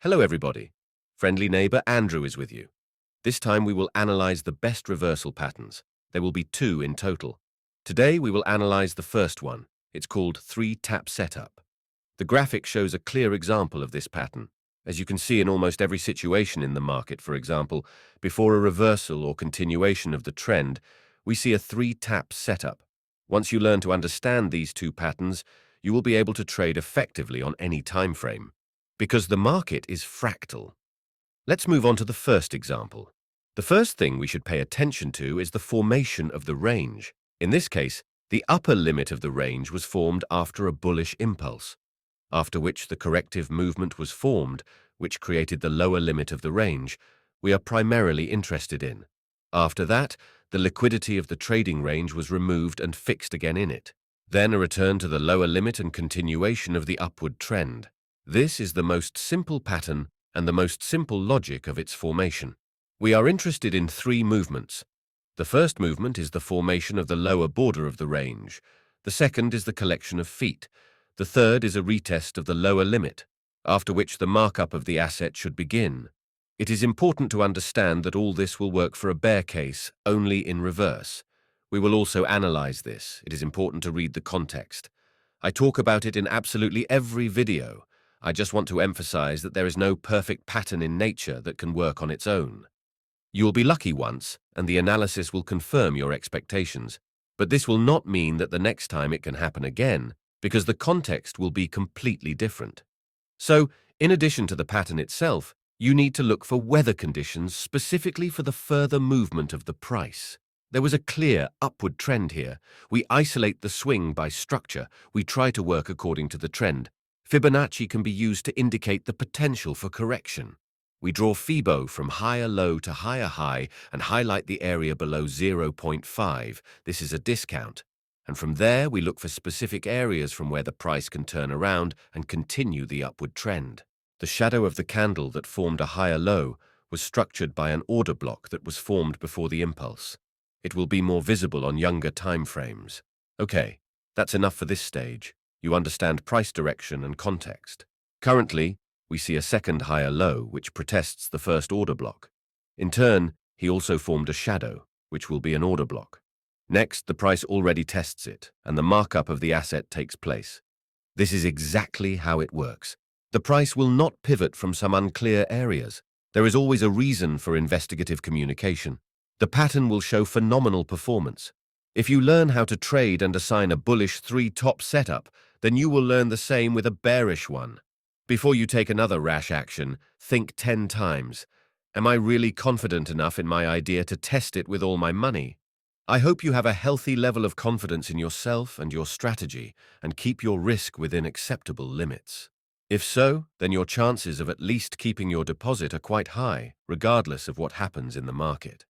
Hello everybody. Friendly neighbor Andrew is with you. This time we will analyze the best reversal patterns. There will be two in total. Today we will analyze the first one. It's called 3-tap setup. The graphic shows a clear example of this pattern. As you can see in almost every situation in the market, for example, before a reversal or continuation of the trend, we see a 3-tap setup. Once you learn to understand these two patterns, you will be able to trade effectively on any time frame. Because the market is fractal. Let's move on to the first example. The first thing we should pay attention to is the formation of the range. In this case, the upper limit of the range was formed after a bullish impulse, after which the corrective movement was formed, which created the lower limit of the range we are primarily interested in. After that, the liquidity of the trading range was removed and fixed again in it. Then a return to the lower limit and continuation of the upward trend. This is the most simple pattern and the most simple logic of its formation. We are interested in three movements. The first movement is the formation of the lower border of the range. The second is the collection of feet. The third is a retest of the lower limit, after which the markup of the asset should begin. It is important to understand that all this will work for a bear case only in reverse. We will also analyze this. It is important to read the context. I talk about it in absolutely every video. I just want to emphasize that there is no perfect pattern in nature that can work on its own. You will be lucky once, and the analysis will confirm your expectations. But this will not mean that the next time it can happen again, because the context will be completely different. So, in addition to the pattern itself, you need to look for weather conditions specifically for the further movement of the price. There was a clear upward trend here. We isolate the swing by structure. We try to work according to the trend. Fibonacci can be used to indicate the potential for correction. We draw Fibo from higher low to higher high and highlight the area below 0.5. This is a discount. And from there, we look for specific areas from where the price can turn around and continue the upward trend. The shadow of the candle that formed a higher low was structured by an order block that was formed before the impulse. It will be more visible on younger time frames. Okay, that's enough for this stage. You understand price direction and context. Currently, we see a second higher low, which protests the first order block. In turn, he also formed a shadow, which will be an order block. Next, the price already tests it, and the markup of the asset takes place. This is exactly how it works. The price will not pivot from some unclear areas. There is always a reason for investigative communication. The pattern will show phenomenal performance. If you learn how to trade and assign a bullish 3-top setup, then you will learn the same with a bearish one. Before you take another rash action, think 10 times. Am I really confident enough in my idea to test it with all my money? I hope you have a healthy level of confidence in yourself and your strategy and keep your risk within acceptable limits. If so, then your chances of at least keeping your deposit are quite high, regardless of what happens in the market.